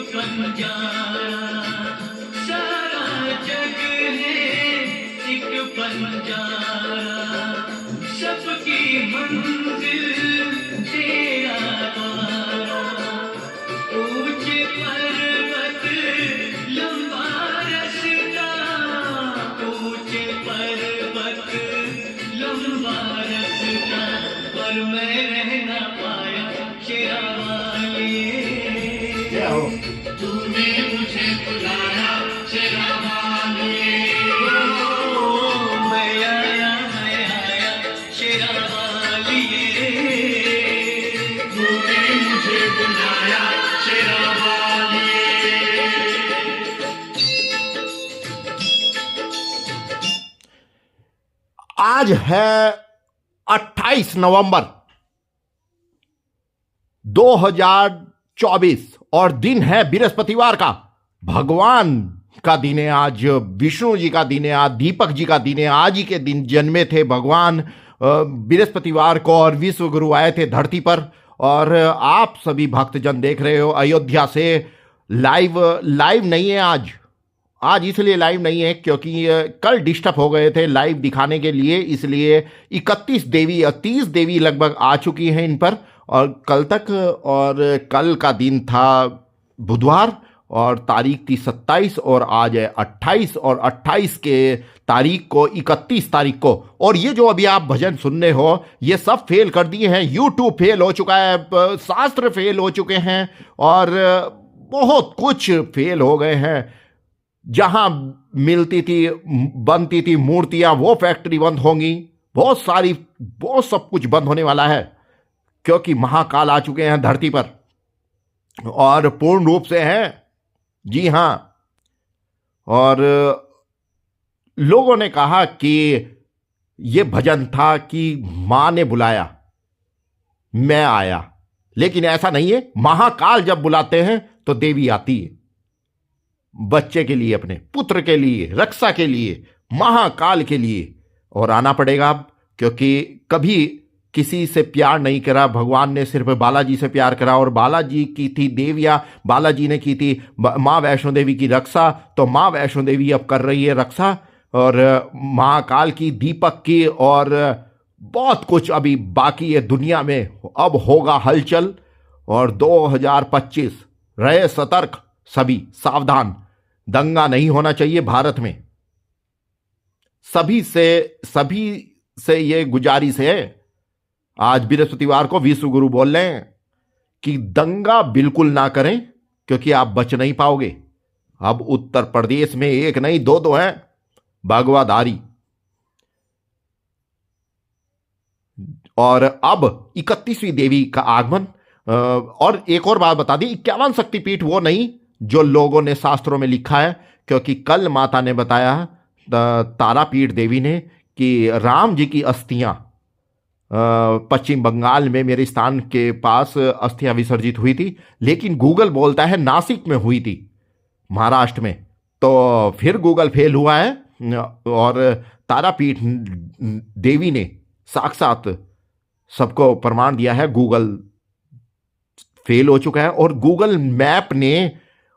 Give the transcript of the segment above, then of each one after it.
बंजारा, सारा जग है एक बंजारा, सबकी मंजिल तेरा द्वारा, ऊंचे पर्वत लंबा रास्ता, ऊंचे पर्वत लंबा रास्ता, पर मैं रह ना पाया शेरा वाली। तूने मुझे बुलाया शेरा वाली, मैं आया शेरा वाली, तूने मुझे बुलाया शेरा वाली। आज है 28 नवंबर 2024 और दिन है बृहस्पतिवार का। भगवान का दिन है आज, विष्णु जी का दिन है आज, दीपक जी का दिन है। आज ही के दिन जन्मे थे भगवान बृहस्पतिवार को और विश्व गुरु आए थे धरती पर। और आप सभी भक्तजन देख रहे हो अयोध्या से लाइव नहीं है आज इसलिए लाइव नहीं है क्योंकि कल डिस्टर्ब हो गए थे लाइव दिखाने के लिए, इसलिए 31 देवी या 30 देवी लगभग आ चुकी हैं इन पर और कल तक। और कल का दिन था बुधवार और तारीख थी 27 और आज है 28 और 28 के तारीख को 31 तारीख को। और ये जो अभी आप भजन सुन रहे हो ये सब फेल कर दिए हैं, यूट्यूब फेल हो चुका है, शास्त्र फेल हो चुके हैं और बहुत कुछ फेल हो गए हैं। जहां मिलती थी बनती थी मूर्तियां वो फैक्ट्री बंद होंगी, बहुत सब कुछ बंद होने वाला है क्योंकि महाकाल आ चुके हैं धरती पर और पूर्ण रूप से हैं। जी हां, और लोगों ने कहा कि यह भजन था कि मां ने बुलाया मैं आया, लेकिन ऐसा नहीं है। महाकाल जब बुलाते हैं तो देवी आती है, बच्चे के लिए, अपने पुत्र के लिए, रक्षा के लिए, महाकाल के लिए। और आना पड़ेगा अब, क्योंकि कभी किसी से प्यार नहीं करा भगवान ने, सिर्फ बालाजी से प्यार करा। और बालाजी की थी देवियां, बालाजी ने की थी मां वैष्णो देवी की रक्षा, तो मां वैष्णो देवी अब कर रही है रक्षा। और महाकाल की, दीपक की, और बहुत कुछ अभी बाकी है दुनिया में। अब होगा हलचल और 2025 रहे सतर्क, सभी सावधान। दंगा नहीं होना चाहिए भारत में। सभी से ये गुजारिश है। आज बृहस्पतिवार को विश्व गुरु बोल रहे हैं कि दंगा बिल्कुल ना करें क्योंकि आप बच नहीं पाओगे। अब उत्तर प्रदेश में एक नहीं दो हैं भगवाधारी। और अब 31वीं देवी का आगमन। और एक और बात बता दी, 51 शक्तिपीठ वो नहीं जो लोगों ने शास्त्रों में लिखा है, क्योंकि कल माता ने बताया तारापीठ देवी ने कि राम जी की अस्थियां पश्चिम बंगाल में मेरे स्थान के पास अस्थियां विसर्जित हुई थी, लेकिन गूगल बोलता है नासिक में हुई थी, महाराष्ट्र में। तो फिर गूगल फेल हुआ है और तारापीठ देवी ने साक्षात सबको प्रमाण दिया है। गूगल फेल हो चुका है और गूगल मैप ने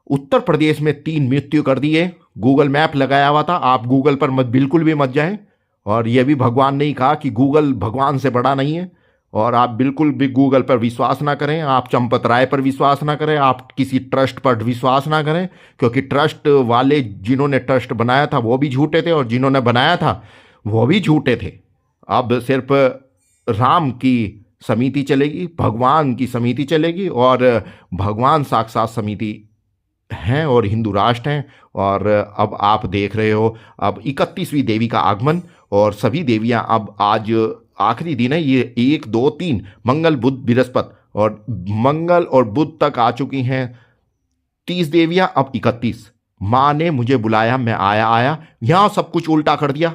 उत्तर प्रदेश में 3 मृत्यु कर दी है। गूगल मैप लगाया हुआ था, आप गूगल पर बिल्कुल भी मत जाएं। और यह भी भगवान ने ही कहा कि गूगल भगवान से बड़ा नहीं है और आप बिल्कुल भी गूगल पर विश्वास ना करें, आप चंपत राय पर विश्वास ना करें, आप किसी ट्रस्ट पर विश्वास ना करें, क्योंकि ट्रस्ट वाले जिन्होंने ट्रस्ट बनाया था वो भी झूठे थे और जिन्होंने बनाया था वो भी झूठे थे। अब सिर्फ राम की समिति चलेगी, भगवान की समिति चलेगी और भगवान साक्षात समिति हैं और हिंदू राष्ट्र हैं। और अब आप देख रहे हो अब 31वीं देवी का आगमन और सभी देवियां अब आज आखिरी दिन है, ये 1 2 3 मंगल बुध बृहस्पति और मंगल और बुध तक आ चुकी हैं 30 देवियां, अब 31। मां ने मुझे बुलाया मैं आया, यहां सब कुछ उल्टा कर दिया।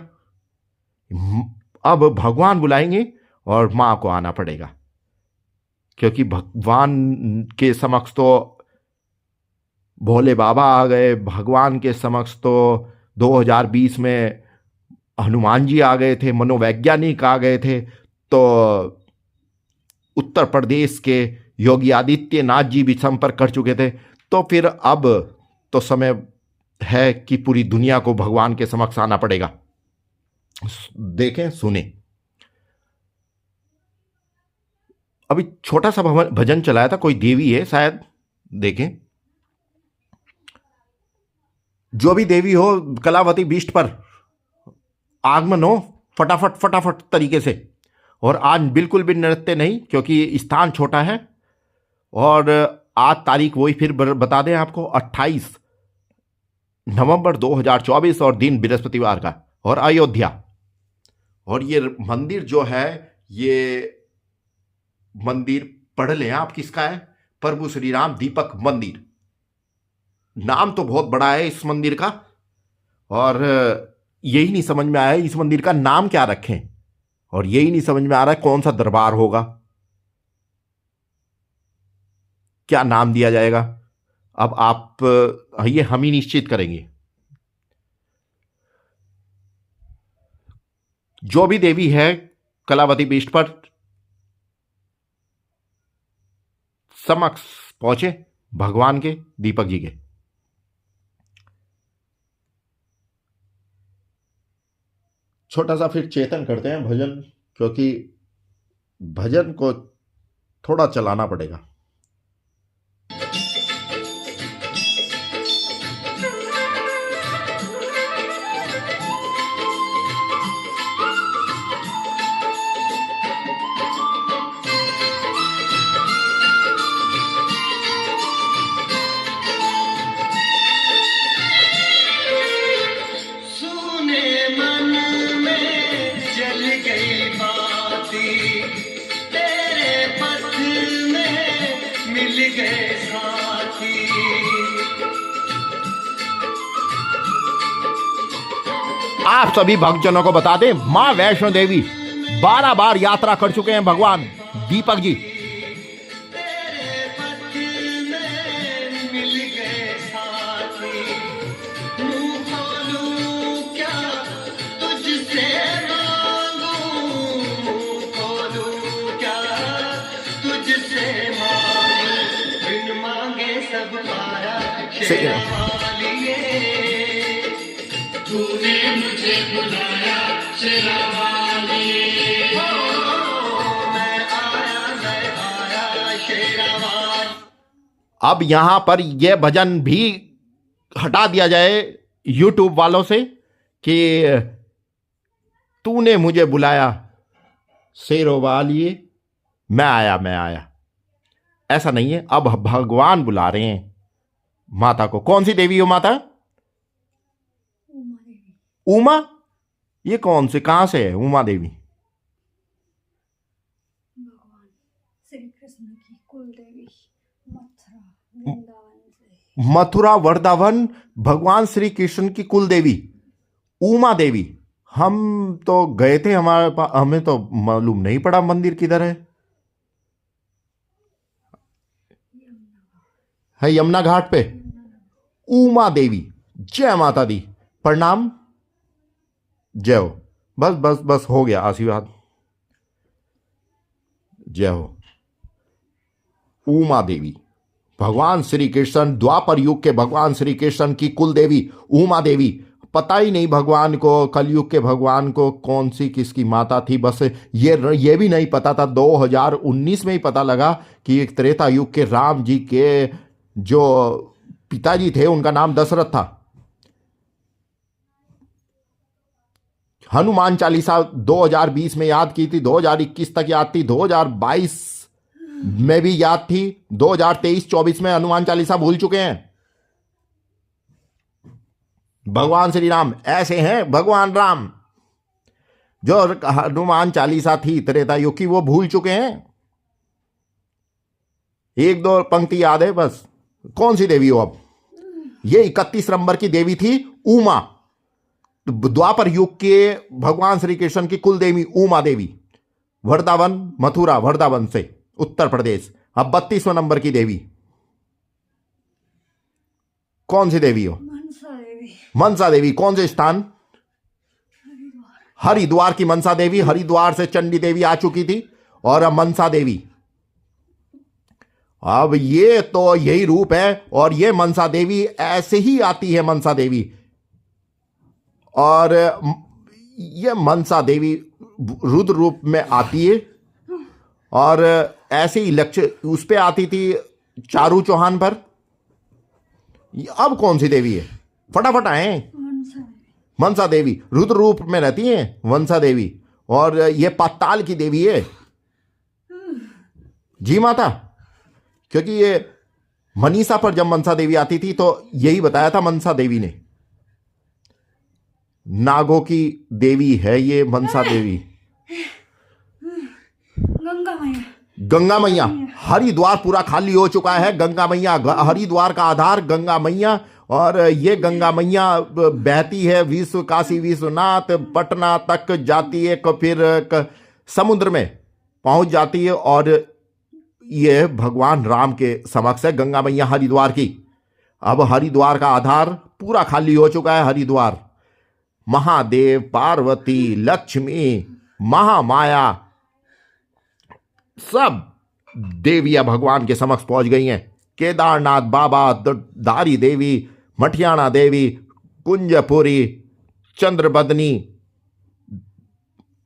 अब भगवान बुलाएंगे और मां को आना पड़ेगा, क्योंकि भगवान के समक्ष तो भोले बाबा आ गए, भगवान के समक्ष तो 2020 में हनुमान जी आ गए थे, मनोवैज्ञानिक आ गए थे, तो उत्तर प्रदेश के योगी आदित्यनाथ जी भी संपर्क कर चुके थे। तो फिर अब तो समय है कि पूरी दुनिया को भगवान के समक्ष आना पड़ेगा। देखें, सुने, अभी छोटा सा भजन चलाया था, कोई देवी है शायद, देखें। जो भी देवी हो, कलावती बीस्ट पर आगमन हो फटाफट फटाफट तरीके से। और आज बिल्कुल भी नृत्य नहीं, क्योंकि स्थान छोटा है। और आज तारीख वही फिर बता दें आपको, 28 नवंबर 2024 और दिन बृहस्पतिवार का, और अयोध्या। और ये मंदिर जो है, ये मंदिर पढ़ लें आप, किसका है? प्रभु श्री राम दीपक मंदिर। नाम तो बहुत बड़ा है इस मंदिर का, और यही नहीं समझ में आया इस मंदिर का नाम क्या रखें, और यही नहीं समझ में आ रहा है कौन सा दरबार होगा, क्या नाम दिया जाएगा। अब आप ये हम ही निश्चित करेंगे। जो भी देवी है कलावती बीस्ट पर समक्ष पहुंचे भगवान के, दीपक जी के। छोटा सा फिर चेतन करते हैं भजन, क्योंकि भजन को थोड़ा चलाना पड़ेगा। सुने मन में जल गई बाती, तेरे पथ में मिल गए साथी। आप सभी भक्तजनों को बता दें, मां वैष्णो देवी 12 बार यात्रा कर चुके हैं भगवान दीपक जी। तेरे पथ में मिल गए साथी। मुंह खोलूं क्या तुझसे मांगूं, मुंह खोलूं क्या तुझसे मांगूं। बिन मांगे सब पाया शेरा वालिए, तूने मुझे बुलाया शेरा वालिए। मैं आया शेरा वाली। अब यहां पर यह भजन भी हटा दिया जाए यूट्यूब वालों से कि तूने मुझे बुलाया शेरों वालिए, मैं आया। ऐसा नहीं है, अब भगवान बुला रहे हैं माता को। कौन सी देवी हो माता? उमा। ये कौन से, कहां से है उमा देवी? भगवान श्री कृष्ण की कुल देवी, मथुरा वृंदावन से। मथुरा वृंदावन भगवान श्री कृष्ण की कुल देवी उमा देवी। हम तो गए थे, हमारे पास, हमें तो मालूम नहीं पड़ा मंदिर किधर है यमुना घाट पे। उमा देवी, जय माता दी, प्रणाम, जय हो। बस बस बस हो गया, आशीर्वाद, जय हो। उमा देवी भगवान श्री कृष्ण, द्वापर युग के भगवान श्री कृष्ण की कुल देवी उमा देवी। पता ही नहीं भगवान को, कलयुग के भगवान को कौन सी किसकी माता थी। बस ये भी नहीं पता था, 2019 में ही पता लगा कि एक त्रेता युग के राम जी के जो पिताजी थे उनका नाम दशरथ था। हनुमान चालीसा 2020 में याद की थी, 2021 तक याद थी, 2022 में भी याद थी, 2023-24 में हनुमान चालीसा भूल चुके हैं। भगवान श्री राम ऐसे हैं, भगवान राम जो हनुमान चालीसा थी त्रेता युग की, वो भूल चुके हैं। एक दो पंक्ति याद है बस। कौन सी देवी हो अब? ये 31 नंबर की देवी थी उमा, द्वापर युग के भगवान श्री कृष्ण की कुल देवी उमा देवी, वृंदावन, मथुरा वृंदावन से, उत्तर प्रदेश। अब 32वें नंबर की देवी कौन सी देवी हो? मनसा देवी, मनसा देवी। कौन से स्थान? हरिद्वार की मनसा देवी। हरिद्वार से चंडी देवी आ चुकी थी, और अब मनसा देवी। अब ये तो यही रूप है, और ये मनसा देवी ऐसे ही आती है, मनसा देवी। और ये मनसा देवी रुद्र रूप में आती है, और ऐसे ही लक्ष्य उस पे आती थी चारू चौहान पर। अब कौन सी देवी है, फटाफट आए। मनसा देवी। मनसा देवी रुद्र रूप में रहती है मनसा देवी, और ये पाताल की देवी है जी माता। क्योंकि ये मनीषा पर जब मनसा देवी आती थी तो यही बताया था मनसा देवी ने, नागों की देवी है ये मनसा देवी। गंगा मैया। गंगा मैया, हरिद्वार पूरा खाली हो चुका है। गंगा मैया, हरिद्वार का आधार गंगा मैया, और ये गंगा मैया बहती है विश्व काशी विश्वनाथ, पटना तक जाती है, फिर समुद्र में पहुंच जाती है, और ये भगवान राम के समक्ष है गंगा मैया हरिद्वार की। अब हरिद्वार का आधार पूरा खाली हो चुका है। हरिद्वार महादेव, पार्वती, लक्ष्मी, महामाया, सब देवियां भगवान के समक्ष पहुंच गई हैं। केदारनाथ बाबा, धारी देवी, मठियाना देवी, कुंजपुरी, चंद्रबदनी,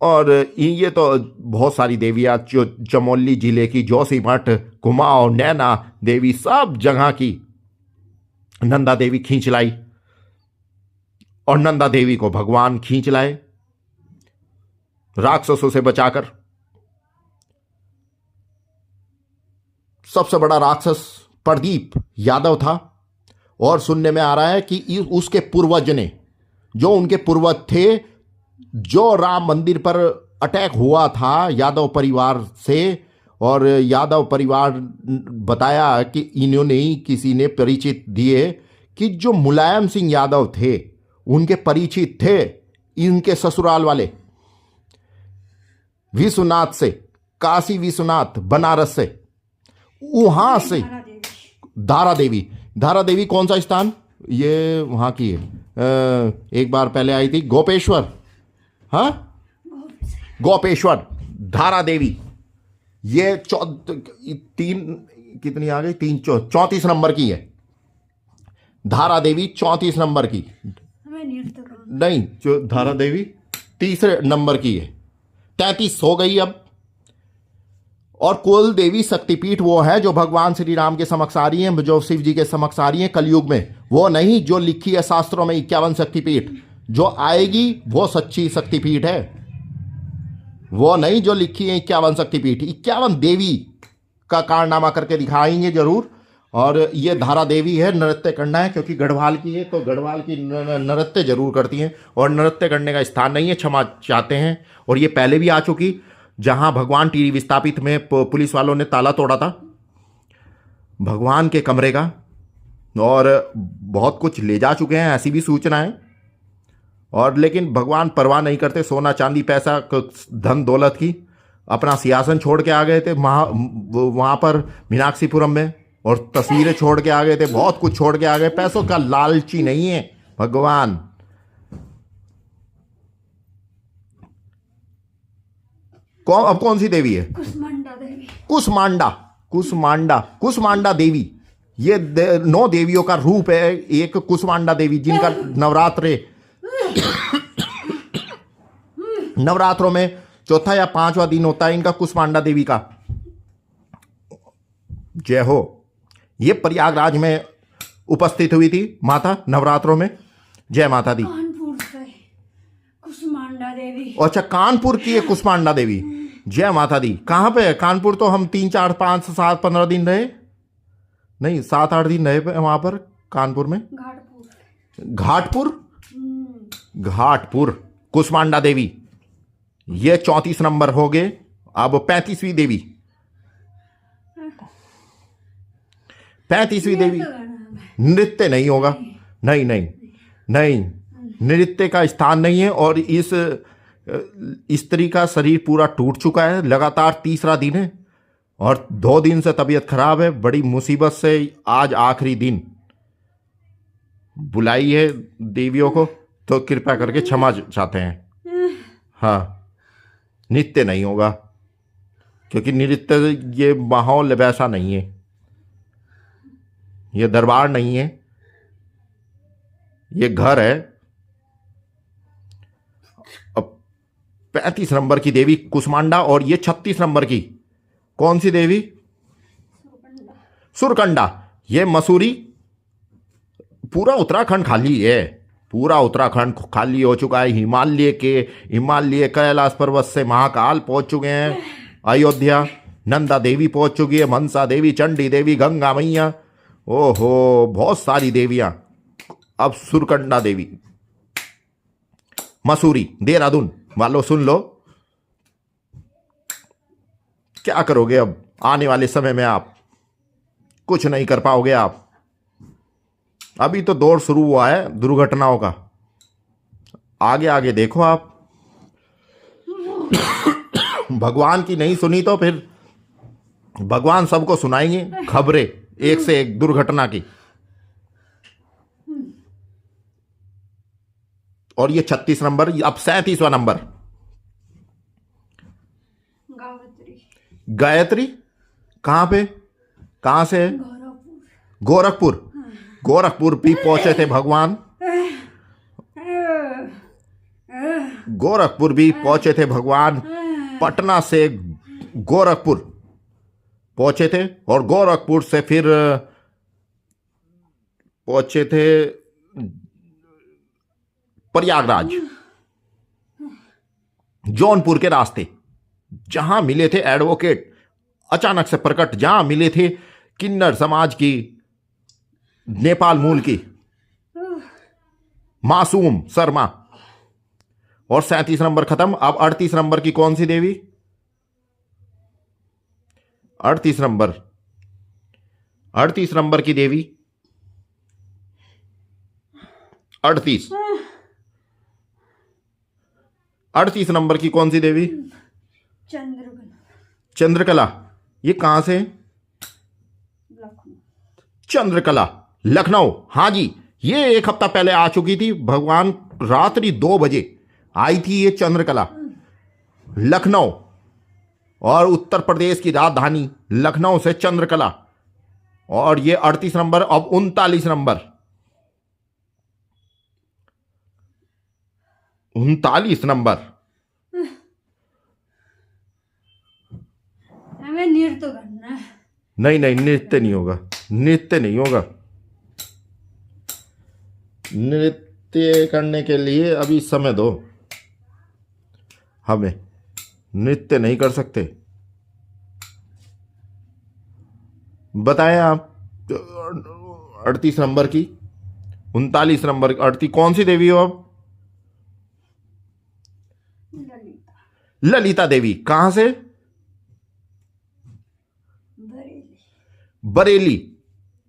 और ये तो बहुत सारी देवियां, चमोली जिले की जोशीमठ, कुमाऊं, नैना देवी, सब जगह की नंदा देवी खींच लाई, और नंदा देवी को भगवान खींच लाए राक्षसों से बचाकर। सबसे बड़ा राक्षस प्रदीप यादव था, और सुनने में आ रहा है कि उसके पूर्वज ने, जो उनके पूर्वज थे, जो राम मंदिर पर अटैक हुआ था यादव परिवार से, और यादव परिवार बताया कि इन्होंने ही किसी ने परिचित दिए कि जो मुलायम सिंह यादव थे उनके परिचित थे इनके ससुराल वाले विश्वनाथ से, काशी विश्वनाथ बनारस से, वहां से। धारा देवी, धारा देवी कौन सा स्थान, ये वहां की है, एक बार पहले आई थी गोपेश्वर, हाँ गोपेश्वर। धारा देवी ये तीन कितनी आ गई, 34 नंबर की है धारा देवी, 34 नंबर की नहीं, जो धारा देवी तीसरे नंबर की है, 33 हो गई अब। और कुल देवी शक्तिपीठ वो है जो भगवान श्री राम के समक्ष आ रही है, जो शिव जी के समक्ष आ रही है कलयुग में, वो नहीं जो लिखी है शास्त्रों में 51 शक्तिपीठ। जो आएगी वो सच्ची शक्तिपीठ है, वो नहीं जो लिखी है 51 शक्तिपीठ। 51 देवी का कारनामा करके दिखाएंगे जरूर। और ये धारा देवी है, नृत्य करना है क्योंकि गढ़वाल की है, तो गढ़वाल की नृत्य जरूर करती हैं, और नृत्य करने का स्थान नहीं है, क्षमा चाहते हैं। और ये पहले भी आ चुकी, जहां भगवान टीरी विस्थापित में पुलिस वालों ने ताला तोड़ा था भगवान के कमरे का, और बहुत कुछ ले जा चुके हैं, ऐसी भी सूचना है। और लेकिन भगवान परवाह नहीं करते, सोना चांदी पैसा धन दौलत की। अपना सिंहासन छोड़ के आ गए थे वहां पर मीनाक्षीपुरम में, और तस्वीरें छोड़ के आ गए थे, बहुत कुछ छोड़ के आ गए। पैसों का लालची नहीं है भगवान। अब कौन सी देवी है, कुष्मांडा देवी। कुष्मांडा देवी, ये 9 देवियों का रूप है। एक कुष्मांडा देवी जिनका नवरात्रों में चौथा या 5वां दिन होता है इनका, कुष्मांडा देवी का। जय हो। ये प्रयागराज में उपस्थित हुई थी माता नवरात्रों में। जय माता दी। कानपुर से कुष्मांडा देवी। अच्छा, कानपुर की है कुष्मांडा देवी। जय माता दी। कहां पे है कानपुर? तो हम 3, 4, 5, 7, 15 दिन रहे, नहीं 7, 8 दिन रहे वहां पर कानपुर में। घाटपुर कुष्मांडा देवी, ये 34 नंबर हो गए। अब 35वीं देवी, 35वीं देवी। नृत्य नहीं होगा, नहीं, नृत्य का स्थान नहीं है। और इस स्त्री का शरीर पूरा टूट चुका है, लगातार 3रा दिन है, और 2 दिन से तबीयत खराब है, बड़ी मुसीबत से आज आखिरी दिन बुलाई है देवियों को, तो कृपया करके क्षमा चाहते हैं। हाँ, नृत्य नहीं होगा क्योंकि नृत्य ये माहौल वैसा नहीं है। ये दरबार नहीं है, ये घर है। अब 35 नंबर की देवी कुसमांडा, और ये 36 नंबर की कौन सी देवी? सुरकंडा। ये मसूरी। पूरा उत्तराखंड खाली है, पूरा उत्तराखंड खाली हो चुका है। हिमालय कैलाश पर्वत से महाकाल पहुंच चुके हैं, अयोध्या नंदा देवी पहुंच चुकी है, मनसा देवी, चंडी देवी, गंगा मैया, ओहो बहुत सारी देवियां। अब सुरकंडा देवी, मसूरी, देहरादून वालों सुन लो। क्या करोगे अब आने वाले समय में? आप कुछ नहीं कर पाओगे। आप अभी तो दौर शुरू हुआ है दुर्घटनाओं का, आगे आगे देखो आप। भगवान की नहीं सुनी तो फिर भगवान सबको सुनाएंगे खबरें, एक से एक दुर्घटना की। और ये 36 नंबर, अब 37वां नंबर गायत्री। गायत्री कहां पे, कहां से है? गोरखपुर। गोरखपुर भी पहुंचे थे भगवान, गोरखपुर भी पहुंचे थे भगवान। पटना से गोरखपुर पहुंचे थे, और गोरखपुर से फिर पहुंचे थे प्रयागराज, जौनपुर के रास्ते, जहां मिले थे एडवोकेट अचानक से प्रकट, जहां मिले थे किन्नर समाज की, नेपाल मूल की मासूम शर्मा। और 37 नंबर खत्म। अब 38 नंबर की कौन सी देवी? 38 नंबर, 38 नंबर की देवी, 38 38 नंबर की कौन सी देवी? चंद्रकला। चंद्रकला। ये कहां से? लखनऊ। चंद्रकला, लखनऊ। हाँ जी, ये एक हफ्ता पहले आ चुकी थी भगवान, रात्रि 2 बजे आई थी ये चंद्रकला, लखनऊ। और उत्तर प्रदेश की राजधानी लखनऊ से चंद्रकला। और ये 38 नंबर। अब 39 नंबर, 39 नंबर। हमें नृत्य करना है। नहीं नहीं, नृत्य नहीं होगा, नृत्य नहीं होगा। नृत्य करने के लिए अभी समय दो हमें, नृत्य नहीं कर सकते। बताएं आप। 38 नंबर की, 39 नंबर, 38 कौन सी देवी हो अब? ललिता। ललिता देवी। कहां से? बरेली। बरेली।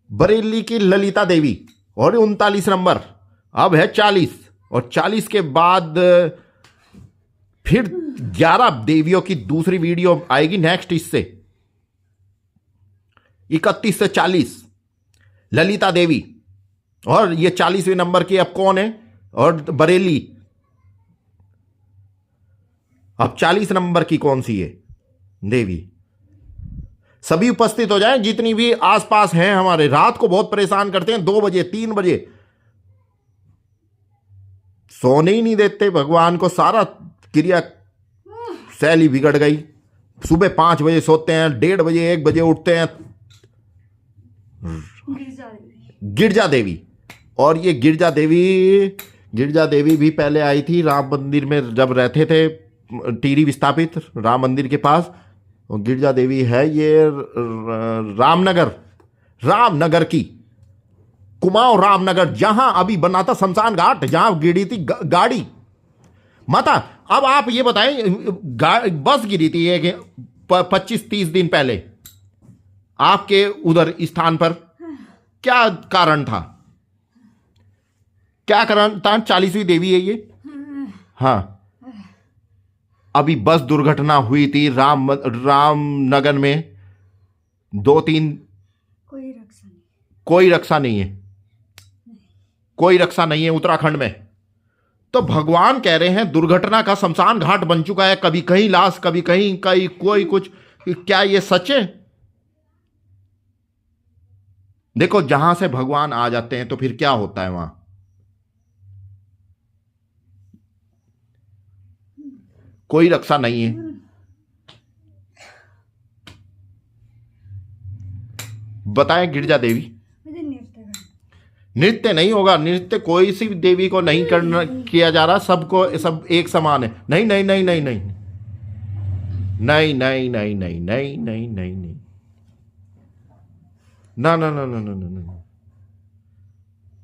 बरेली की ललिता देवी। और 39 नंबर। अब है 40, और 40 के बाद फिर 11 देवियों की दूसरी वीडियो आएगी नेक्स्ट इससे। 31 से 40 ललिता देवी। और ये 40वें नंबर की अब कौन है? और बरेली। अब 40 नंबर की कौन सी है देवी? सभी उपस्थित हो जाएं, जितनी भी आसपास हैं हमारे। रात को बहुत परेशान करते हैं, 2 बजे 3 बजे सोने ही नहीं देते भगवान को। सारा क्रिया शैली बिगड़ गई। सुबह 5 बजे सोते हैं, 1:30 बजे 1 बजे उठते हैं। गिरजा देवी। गिरजा देवी। और ये गिरजा देवी भी पहले आई थी राम मंदिर में, जब रहते थे टीरी विस्थापित राम मंदिर के पास। और गिरजा देवी है ये रामनगर की, कुमाऊं रामनगर, जहां अभी बना था शमशान घाट, जहां गिरी थी गाड़ी माता। अब आप ये बताएं, बस गिरी थी एक 25-30 दिन पहले आपके उधर स्थान पर, क्या कारण था? क्या कारण था? 40वीं देवी है ये। हाँ, अभी बस दुर्घटना हुई थी रामनगर में, 2-3। कोई रक्षा नहीं है, कोई रक्षा नहीं है उत्तराखंड में। तो भगवान कह रहे हैं दुर्घटना का शमशान घाट बन चुका है। कभी कहीं लाश, कभी कहीं कोई कुछ। क्या ये सच है? देखो जहां से भगवान आ जाते हैं तो फिर क्या होता है वहां? कोई रक्षा नहीं है। बताएं गिरजा देवी। मुझे नृत्य करना। नृत्य नहीं होगा। नृत्य कोई सी देवी को नहीं करना किया जा रहा, सबको सब एक समान है। नहीं नहीं नहीं नहीं नहीं नहीं नहीं नहीं नहीं नहीं नहीं नहीं नहीं ना ना ना ना ना ना ना,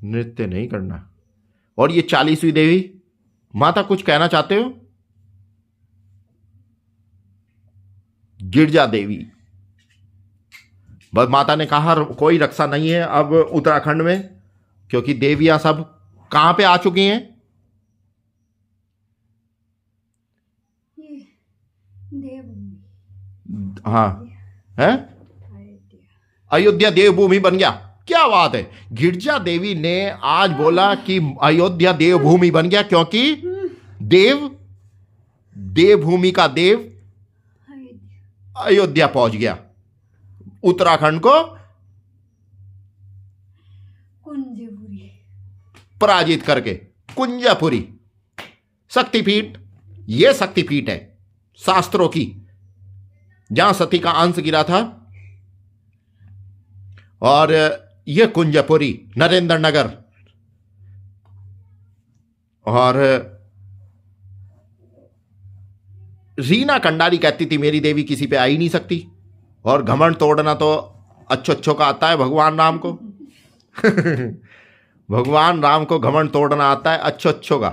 नृत्य नहीं करना। और ये 40वीं देवी माता कुछ कहना चाहते हो? गिरजा देवी, बस माता ने कहा कोई रक्षा नहीं है अब उत्तराखंड में, क्योंकि देवियां सब कहां पे आ चुकी हैं? ये देवभूमि। हाँ है, अयोध्या। अयोध्या देवभूमि बन गया। क्या बात है। गिरजा देवी ने आज बोला कि अयोध्या देवभूमि बन गया, क्योंकि देव, देवभूमि का देव अयोध्या। अयोध्या पहुंच गया, उत्तराखंड को कुंजपुरी। पराजित करके। कुंजापुरी शक्तिपीठ, यह शक्तिपीठ है शास्त्रों की, जहां सती का अंश गिरा था। और यह कुंजपुरी, नरेंद्र नगर। और रीना कंडारी कहती थी मेरी देवी किसी पे आ ही नहीं सकती। और घमंड तोड़ना तो अच्छो अच्छो का आता है भगवान राम को। भगवान राम को घमंड तोड़ना आता है अच्छो अच्छो का।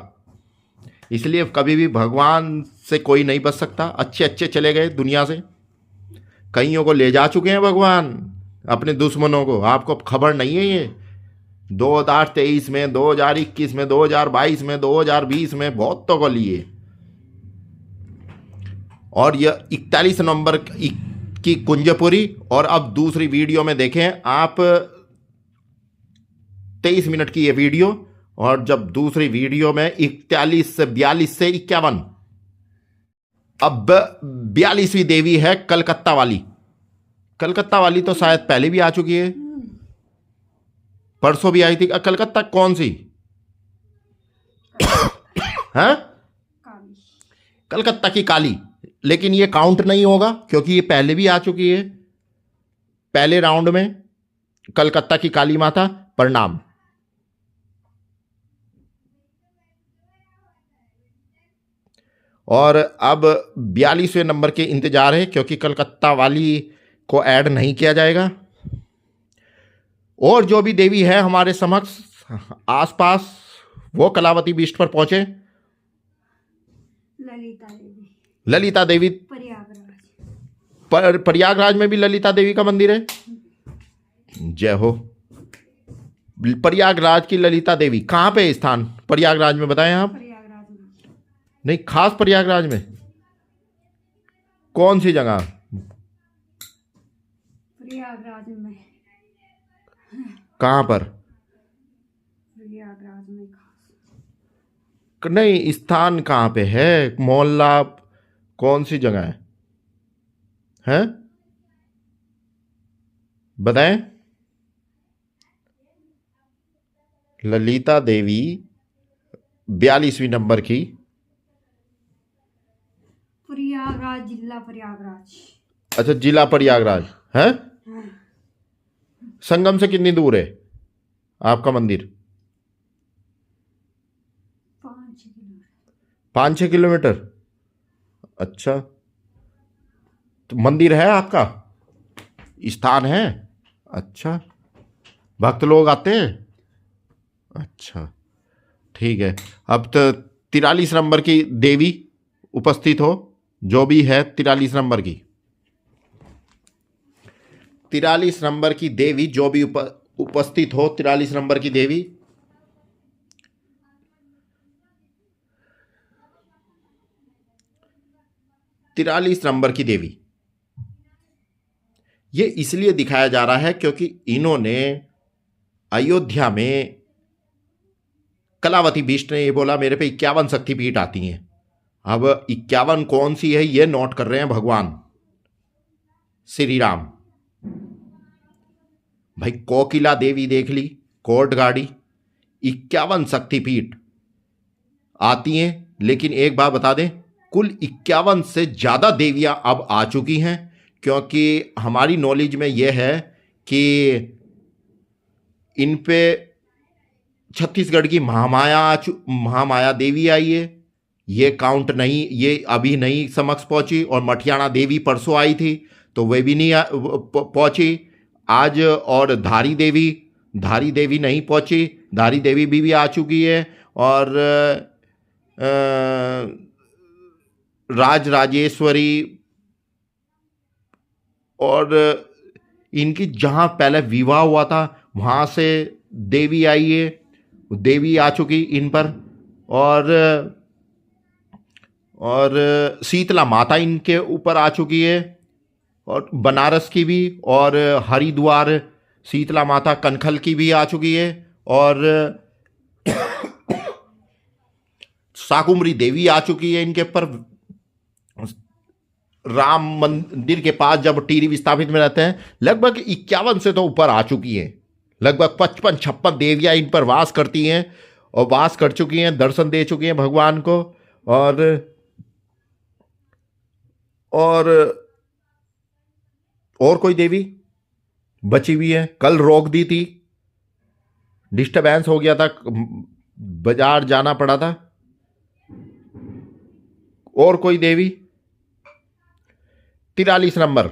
इसलिए कभी भी भगवान से कोई नहीं बच सकता। अच्छे अच्छे चले गए दुनिया से, कईयों को ले जा चुके हैं भगवान, अपने दुश्मनों को। आपको खबर नहीं है ये 2023 में, 2021 में, 2022 में, 2020 में बहुतों को लिए। और यह 41 नंबर की कुंजपुरी। और अब दूसरी वीडियो में देखें आप, 23 मिनट की ये वीडियो। और जब दूसरी वीडियो में 41 से 42 से 51, अब 42वीं देवी है कलकत्ता वाली। कलकत्ता वाली तो शायद पहले भी आ चुकी है, परसों भी आई थी। कलकत्ता कौन सी है? काली। कलकत्ता की काली। लेकिन ये काउंट नहीं होगा, क्योंकि ये पहले भी आ चुकी है, पहले राउंड में। कलकत्ता की काली माता प्रणाम। और अब 42वें नंबर के इंतजार है, क्योंकि कलकत्ता वाली को ऐड नहीं किया जाएगा। और जो भी देवी है हमारे समक्ष आसपास, वो कलावती बीस्ट पर पहुंचे। ललिता देवी। ललिता देवी प्रयागराज। प्रयागराज में भी ललिता देवी का मंदिर है। जय हो। प्रयागराज की ललिता देवी कहां पे है स्थान प्रयागराज में, बताएं आप? प्रयागराज में। नहीं, खास प्रयागराज में कौन सी जगह? प्रयागराज में। कहां पर? प्रयागराज में खास। नहीं, स्थान कहां पे है, मोहल्ला कौन सी जगह है? हैं? बताएं। ललिता देवी 42वीं नंबर की। प्रयागराज, जिला प्रयागराज। अच्छा, जिला प्रयागराज है। संगम से कितनी दूर है आपका मंदिर? 5-6 किलोमीटर। अच्छा, तो मंदिर है आपका, स्थान है? अच्छा, भक्त लोग आते हैं? अच्छा, ठीक है। अब तो 43 नंबर की देवी उपस्थित हो, जो भी है 43 नंबर की। 43 नंबर की देवी जो भी उपस्थित हो, 43 नंबर की देवी। तिरालीस नंबर की देवी। ये इसलिए दिखाया जा रहा है क्योंकि इन्होंने अयोध्या में, कलावती बीस्ट ने ये बोला मेरे पे 51 शक्तिपीठ आती हैं। अब 51 कौन सी है ये नोट कर रहे हैं भगवान श्री राम। भाई कोकिला देवी देख ली, कोर्ट गाड़ी, 51 शक्तिपीठ आती हैं। लेकिन एक बात बता दें, कुल 51 से ज़्यादा देवियां अब आ चुकी हैं, क्योंकि हमारी नॉलेज में यह है कि इन पे छत्तीसगढ़ की महामाया देवी आई है। ये काउंट नहीं, ये अभी नहीं समक्ष पहुंची। और मठियाणा देवी परसों आई थी तो वे भी नहीं पहुंची आज। और धारी देवी नहीं पहुंची, धारी देवी भी आ चुकी है। और राजेश्वरी और इनकी जहां पहले विवाह हुआ था वहां से देवी आई है, देवी आ चुकी इन पर। और शीतला माता इनके ऊपर आ चुकी है, और बनारस की भी, और हरिद्वार शीतला माता कनखल की भी आ चुकी है। और शाकुंभरी देवी आ चुकी है इनके ऊपर। राम मंदिर के पास जब टीरी विस्थापित में रहते हैं, लगभग 51 से तो ऊपर आ चुकी हैं। लगभग 55-56 देवियां इन पर वास करती हैं और वास कर चुकी हैं, दर्शन दे चुकी हैं भगवान को। और कोई देवी बची हुई है, कल रोक दी थी, डिस्टरबेंस हो गया था, बाजार जाना पड़ा था। और कोई देवी 43 नंबर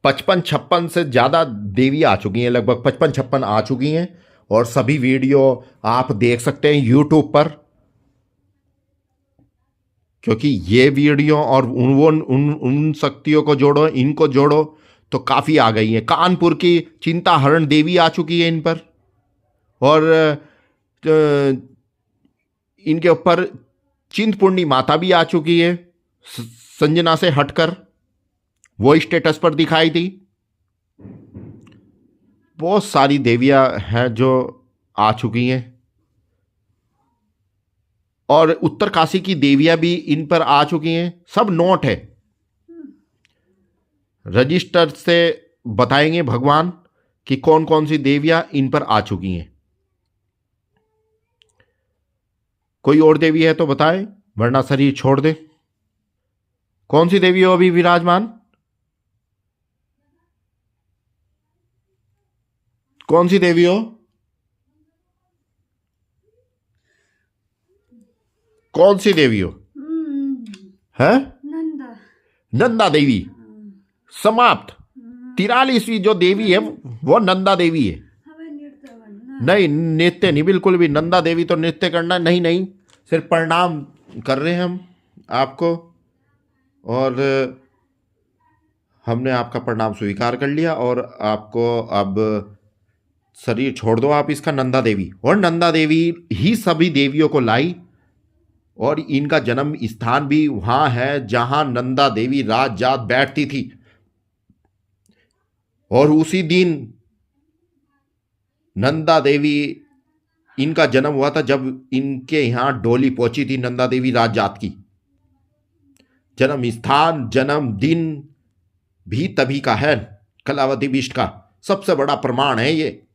55-56 से ज्यादा देवी आ चुकी हैं, लगभग 55-56 आ चुकी हैं। और सभी वीडियो आप देख सकते हैं यूट्यूब पर, क्योंकि ये वीडियो और उन शक्तियों को जोड़ो, इनको जोड़ो तो काफी आ गई है। कानपुर की चिंताहरण देवी आ चुकी है इन पर। और इनके ऊपर चिंतपूर्णी माता भी आ चुकी है, संजना से हटकर वो स्टेटस पर दिखाई थी। बहुत सारी देवियां हैं जो आ चुकी हैं। और उत्तर काशी की देवियां भी इन पर आ चुकी हैं। सब नोट है, रजिस्टर से बताएंगे भगवान कि कौन कौन सी देवियां इन पर आ चुकी हैं। कोई और देवी है तो बताए, वरना शरीर छोड़ दे। कौन सी देवी हो अभी विराजमान? कौन सी देवी हो? कौन सी देवी हो? है नंदा देवी। समाप्त। 43वीं जो देवी है वो नंदा देवी है। नहीं, नृत्य नहीं, बिल्कुल भी। नंदा देवी तो नृत्य करना नहीं, सिर्फ प्रणाम कर रहे हैं हम आपको। और हमने आपका प्रणाम स्वीकार कर लिया। और आपको अब शरीर छोड़ दो आप इसका, नंदा देवी। और नंदा देवी ही सभी देवियों को लाई। और इनका जन्म स्थान भी वहां है जहां नंदा देवी रात जात बैठती थी। और उसी दिन नंदा देवी, इनका जन्म हुआ था जब इनके यहां डोली पहुंची थी नंदा देवी राज जात की। जन्म स्थान, जन्म दिन भी तभी का है, कलावती बिष्ट का सबसे बड़ा प्रमाण है ये।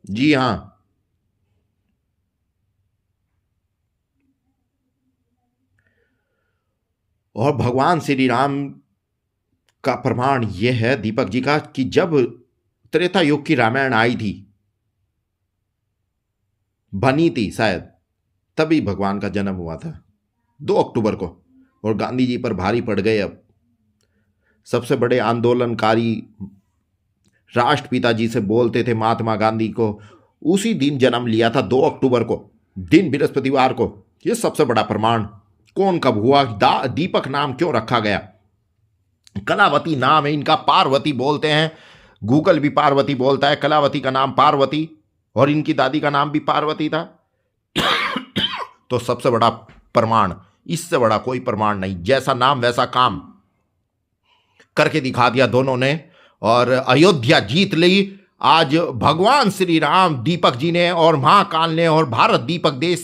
जी हां। और भगवान श्री राम का प्रमाण यह है दीपक जी का कि जब त्रेता युग की रामायण आई थी, बनी थी शायद, तभी भगवान का जन्म हुआ था 2 अक्टूबर को। और गांधी जी पर भारी पड़ गए। अब सबसे बड़े आंदोलनकारी राष्ट्रपिता जी से बोलते थे महात्मा गांधी को, उसी दिन जन्म लिया था 2 अक्टूबर को, दिन बृहस्पतिवार को। यह सबसे बड़ा प्रमाण। कौन कब हुआ, दीपक नाम क्यों रखा गया? कलावती नाम है इनका, पार्वती बोलते हैं, गूगल भी पार्वती बोलता है। कलावती का नाम पार्वती, और इनकी दादी का नाम भी पार्वती था। तो सबसे बड़ा प्रमाण, इससे बड़ा कोई प्रमाण नहीं। जैसा नाम वैसा काम करके दिखा दिया दोनों ने। और अयोध्या जीत ली। आज भगवान श्री राम दीपक जी ने और महाकाल ने और भारत दीपक देश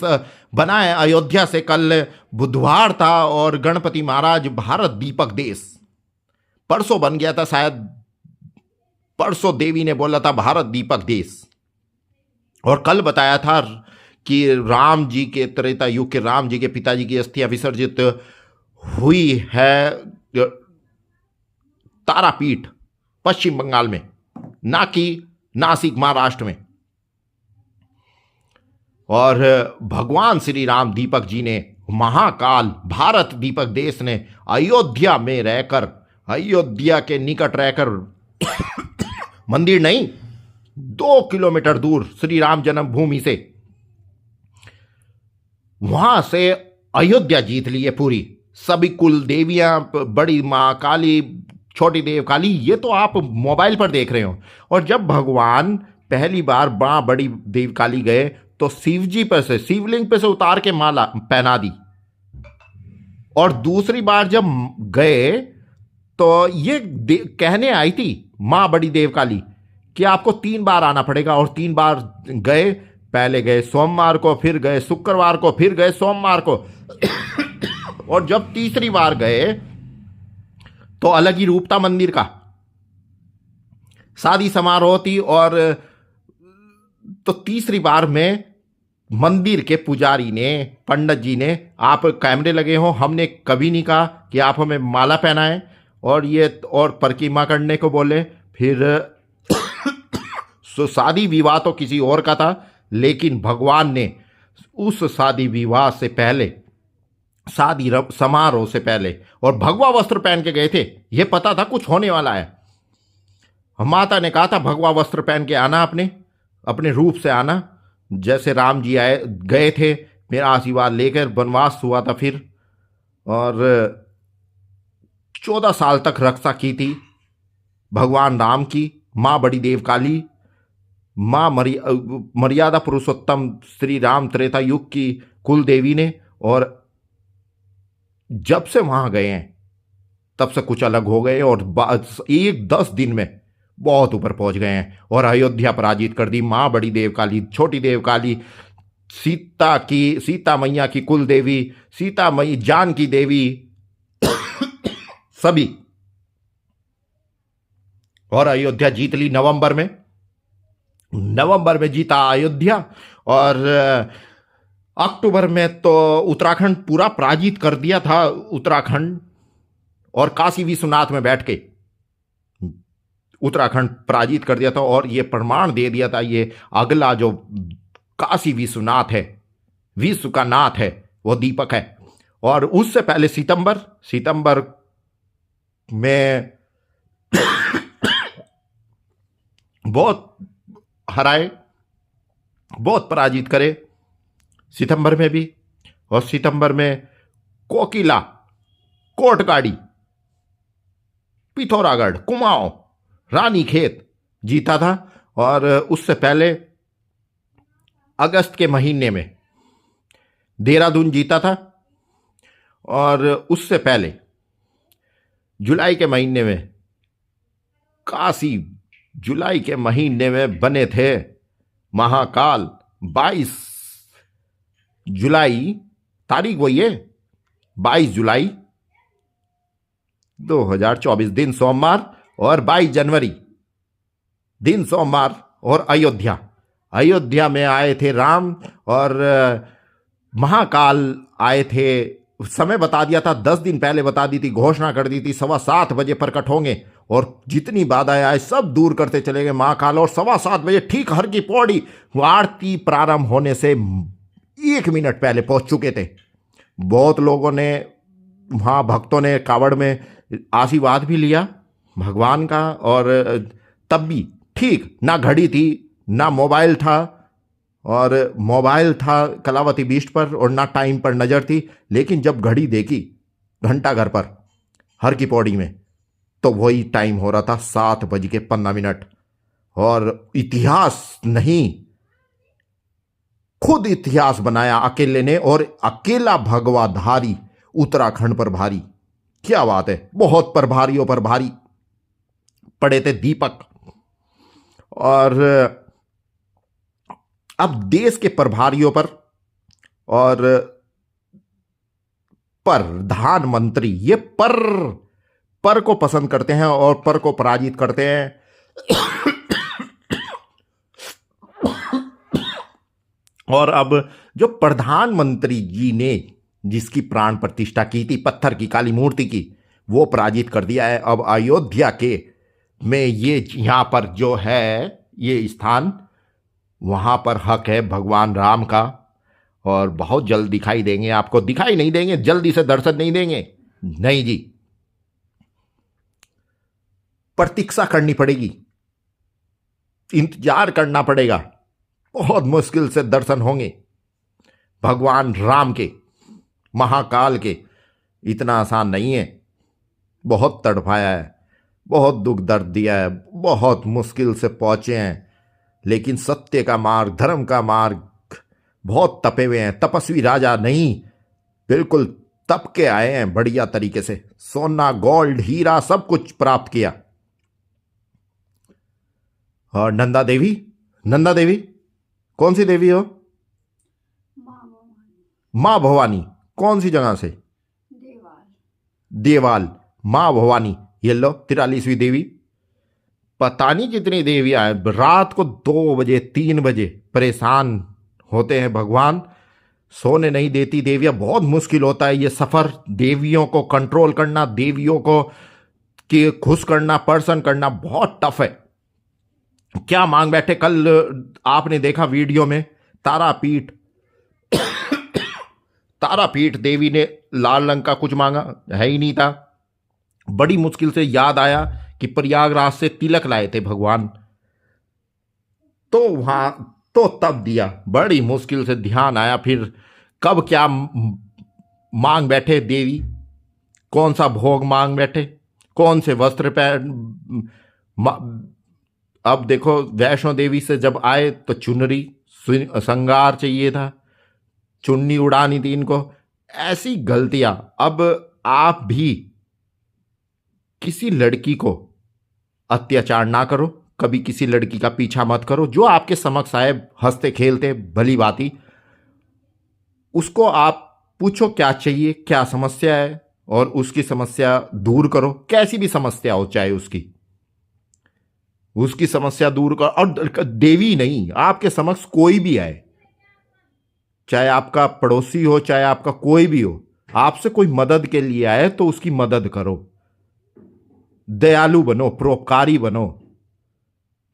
बनाए अयोध्या से। कल बुधवार था और गणपति महाराज भारत दीपक देश परसों बन गया था, शायद परसों देवी ने बोला था भारत दीपक देश। और कल बताया था कि राम जी के त्रेता युग के राम जी के पिताजी की अस्थियां विसर्जित हुई है तारापीठ पश्चिम बंगाल में, ना कि नासिक महाराष्ट्र में। और भगवान श्री राम दीपक जी ने, महाकाल भारत दीपक देश ने अयोध्या में रहकर, अयोध्या के निकट रहकर मंदिर नहीं 2 किलोमीटर दूर श्री राम जन्मभूमि से, वहां से अयोध्या जीत ली है पूरी। सभी कुल देवियां, बड़ी मां काली, छोटी देव काली, ये तो आप मोबाइल पर देख रहे हो। और जब भगवान पहली बार मां बड़ी देव काली गए तो शिव जी पर से, शिवलिंग पे से उतार के माला पहना दी। और दूसरी बार जब गए तो ये कहने आई थी मां बड़ी देव काली कि आपको 3 बार आना पड़ेगा। और 3 बार गए, पहले गए सोमवार को, फिर गए शुक्रवार को, फिर गए सोमवार को। और जब तीसरी बार गए तो अलग ही रूप था मंदिर का, शादी समारोह थी। और तो तीसरी बार में मंदिर के पुजारी ने, पंडित जी ने, आप कैमरे लगे हो, हमने कभी नहीं कहा कि आप हमें माला पहनाएं और ये और परिक्रमा करने को बोले। फिर शादी विवाह तो किसी और का था, लेकिन भगवान ने उस शादी विवाह से पहले, शादी समारोह से पहले, और भगवा वस्त्र पहन के गए थे। यह पता था कुछ होने वाला है। माता ने कहा था भगवा वस्त्र पहन के आना, अपने रूप से आना, जैसे राम जी आए गए थे, मेरा आशीर्वाद लेकर वनवास हुआ था फिर। और 14 साल तक रक्षा की थी भगवान राम की मां बड़ी देव काली, मां मर्यादा पुरुषोत्तम श्री राम त्रेता युग की कुल देवी ने। और जब से वहां गए हैं तब से कुछ अलग हो गए और 10 दिन में बहुत ऊपर पहुंच गए हैं और अयोध्या पराजित कर दी। मां बड़ी देव काली, छोटी देव काली, सीता मैया की कुल देवी, सीता मई जान की देवी, सभी। और अयोध्या जीत ली नवंबर में जीता अयोध्या। और अक्टूबर में तो उत्तराखंड पूरा पराजित कर दिया था, उत्तराखंड। और काशी विश्वनाथ में बैठ के उत्तराखंड पराजित कर दिया था और ये प्रमाण दे दिया था, ये अगला जो काशी विश्वनाथ है, विश्व का नाथ है, वो दीपक है। और उससे पहले सितंबर में बहुत हराए, बहुत पराजित करे सितंबर में भी। और सितंबर में कोकिला, कोटगाड़ी, पिथौरागढ़, कुमाऊं, रानीखेत जीता था। और उससे पहले अगस्त के महीने में देहरादून जीता था। और उससे पहले जुलाई के महीने में काशी, जुलाई के महीने में बने थे महाकाल। 22 जुलाई तारीख वही है, 22 जुलाई 2024 दिन सोमवार, और 22 जनवरी दिन सोमवार। और अयोध्या में आए थे राम और महाकाल आए थे। समय बता दिया था, 10 दिन पहले बता दी थी, घोषणा कर दी थी 7:15 बजे प्रकट होंगे और जितनी बाधाएं आए सब दूर करते चले गए महाकाल। और 7:15 बजे ठीक हर की पौड़ी आरती प्रारंभ होने से 1 मिनट पहले पहुंच चुके थे। बहुत लोगों ने वहाँ, भक्तों ने कावड़ में आशीर्वाद भी लिया भगवान का। और तब भी ठीक ना घड़ी थी, ना मोबाइल था, और मोबाइल था कलावती बीच पर, और ना टाइम पर नज़र थी। लेकिन जब घड़ी देखी घंटा घर पर हर की पौड़ी में, तो वही टाइम हो रहा था 7:15। और इतिहास नहीं, खुद इतिहास बनाया अकेले ने, और अकेला भगवाधारी उत्तराखंड पर भारी। क्या बात है, बहुत पर भारियों पर भारी पड़े थे दीपक। और अब देश के प्रभारियों पर और प्रधानमंत्री ये पर को पसंद करते हैं और पर को पराजित करते हैं। और अब जो प्रधानमंत्री जी ने जिसकी प्राण प्रतिष्ठा की थी पत्थर की काली मूर्ति की, वो पराजित कर दिया है। अब अयोध्या के में ये यहां पर जो है ये स्थान, वहां पर हक है भगवान राम का, और बहुत जल्द दिखाई देंगे आपको। दिखाई नहीं देंगे, जल्दी से दर्शन नहीं देंगे, नहीं जी, प्रतीक्षा करनी पड़ेगी, इंतजार करना पड़ेगा। बहुत मुश्किल से दर्शन होंगे भगवान राम के, महाकाल के। इतना आसान नहीं है, बहुत तड़पाया है, बहुत दुख दर्द दिया है, बहुत मुश्किल से पहुंचे हैं, लेकिन सत्य का मार्ग, धर्म का मार्ग, बहुत तपे हुए हैं। तपस्वी राजा नहीं, बिल्कुल तप के आए हैं बढ़िया तरीके से। सोना, गोल्ड, हीरा सब कुछ प्राप्त किया। और नंदा देवी कौन सी देवी हो? मां भवानी। कौन सी जगह से? देवाल। मां भवानी, ये लो 43वीं देवी। पता नहीं कितनी देवियां हैं। रात को 2 बजे 3 बजे परेशान होते हैं भगवान, सोने नहीं देती देवियां। बहुत मुश्किल होता है ये सफर, देवियों को कंट्रोल करना, देवियों को कि खुश करना, पर्सन करना बहुत टफ है। क्या मांग बैठे, कल आपने देखा वीडियो में, तारापीठ देवी ने लाल रंग का कुछ मांगा, है ही नहीं था। बड़ी मुश्किल से याद आया कि प्रयागराज से तिलक लाए थे भगवान, तो वहां तो तब दिया। बड़ी मुश्किल से ध्यान आया, फिर कब क्या मांग बैठे देवी, कौन सा भोग मांग बैठे, कौन से वस्त्र अब देखो, वैष्णो देवी से जब आए तो चुनरी श्रृंगार चाहिए था, चुन्नी उड़ानी थी इनको। ऐसी गलतियां। अब आप भी किसी लड़की को अत्याचार ना करो, कभी किसी लड़की का पीछा मत करो। जो आपके समक्ष आए हंसते खेलते भली बाती, उसको आप पूछो क्या चाहिए, क्या समस्या है, और उसकी समस्या दूर करो। कैसी भी समस्या हो, चाहे उसकी समस्या दूर करो। और देवी नहीं, आपके समक्ष कोई भी आए, चाहे आपका पड़ोसी हो, चाहे आपका कोई भी हो, आपसे कोई मदद के लिए आए तो उसकी मदद करो। दयालु बनो, परोपकारी बनो,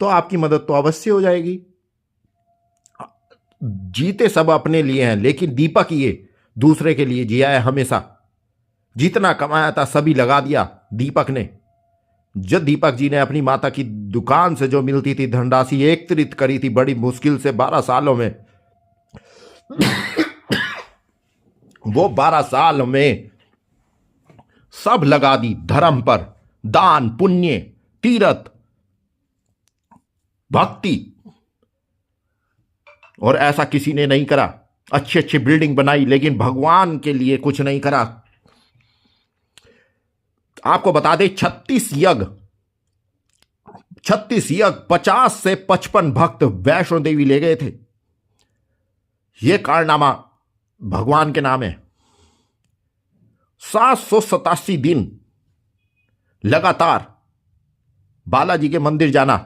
तो आपकी मदद तो अवश्य हो जाएगी। जीते सब अपने लिए हैं, लेकिन दीपक ये दूसरे के लिए जिया है हमेशा। जितना कमाया था सभी लगा दिया दीपक ने। जब दीपक जी ने अपनी माता की दुकान से जो मिलती थी धनराशि एकत्रित करी थी बड़ी मुश्किल से 12 सालों में, वो 12 साल में सब लगा दी धर्म पर, दान, पुण्य, तीर्थ, भक्ति। और ऐसा किसी ने नहीं करा। अच्छी अच्छी बिल्डिंग बनाई, लेकिन भगवान के लिए कुछ नहीं करा। आपको बता दें 36 यज्ञ, 50 से 55 भक्त वैष्णो देवी ले गए थे। यह कारनामा भगवान के नाम है। 787 दिन लगातार बालाजी के मंदिर जाना,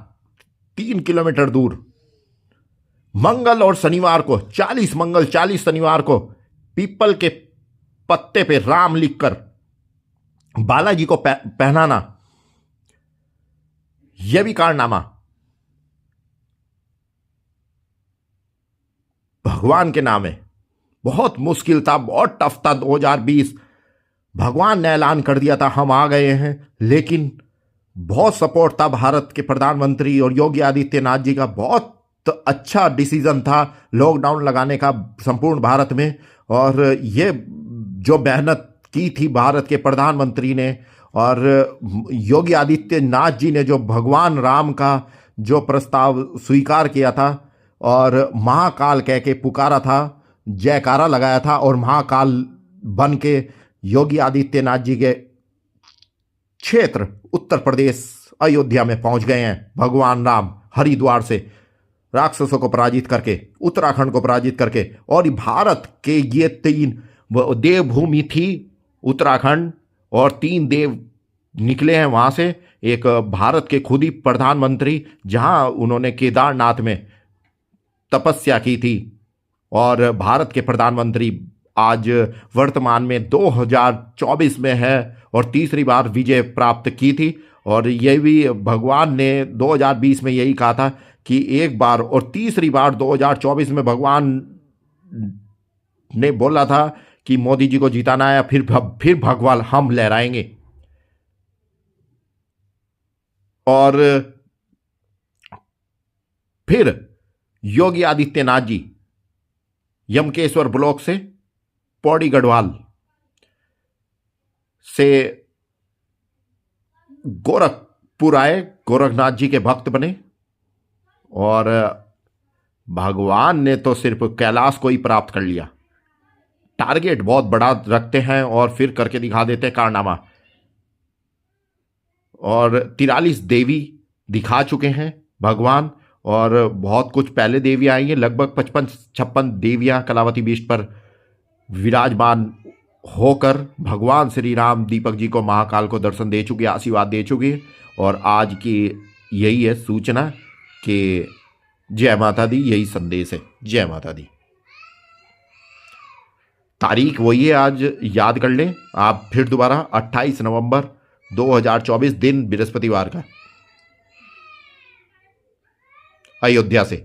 3 किलोमीटर दूर। मंगल और शनिवार को 40 मंगल 40 शनिवार को पीपल के पत्ते पे राम लिखकर बालाजी को पहनाना, यह भी कारनामा भगवान के नाम है। बहुत मुश्किल था, बहुत टफ था। 2020 भगवान ने ऐलान कर दिया था हम आ गए हैं, लेकिन बहुत सपोर्ट था भारत के प्रधानमंत्री और योगी आदित्यनाथ जी का। बहुत अच्छा डिसीजन था लॉकडाउन लगाने का संपूर्ण भारत में। और ये जो मेहनत की थी भारत के प्रधानमंत्री ने और योगी आदित्यनाथ जी ने, जो भगवान राम का जो प्रस्ताव स्वीकार किया था और महाकाल कह के पुकारा था, जयकारा लगाया था, और महाकाल बन के योगी आदित्यनाथ जी के क्षेत्र उत्तर प्रदेश अयोध्या में पहुंच गए हैं भगवान राम। हरिद्वार से राक्षसों को पराजित करके, उत्तराखंड को पराजित करके, और भारत के ये 3 देवभूमि थी, उत्तराखंड, और 3 देव निकले हैं वहां से। एक भारत के खुद ही प्रधानमंत्री, जहां उन्होंने केदारनाथ में तपस्या की थी, और भारत के प्रधानमंत्री आज वर्तमान में 2024 में है और तीसरी बार विजय प्राप्त की थी। और ये भी भगवान ने 2020 में यही कहा था कि एक बार और तीसरी बार 2024 में भगवान ने बोला था कि मोदी जी को जिताना है, फिर भगवान हम लहराएंगे। और फिर योगी आदित्यनाथ जी यमकेश्वर ब्लॉक से पौड़ी गढ़वाल से गोरखपुर आए, गोरखनाथ जी के भक्त बने, और भगवान ने तो सिर्फ कैलाश को ही प्राप्त कर लिया। टारगेट बहुत बड़ा रखते हैं और फिर करके दिखा देते हैं कारनामा। और 43 देवी दिखा चुके हैं भगवान, और बहुत कुछ पहले देवियां आई हैं। लगभग 55-56 देवियां कलावती बीच पर विराजमान होकर भगवान श्री राम दीपक जी को, महाकाल को दर्शन दे चुकी, आशीर्वाद दे चुकी। और आज की यही है सूचना कि जय माता दी, यही संदेश है, जय माता दी। तारीख वही है, आज याद कर लें आप फिर दोबारा, 28 नवंबर 2024, दिन बृहस्पतिवार का, अयोध्या से।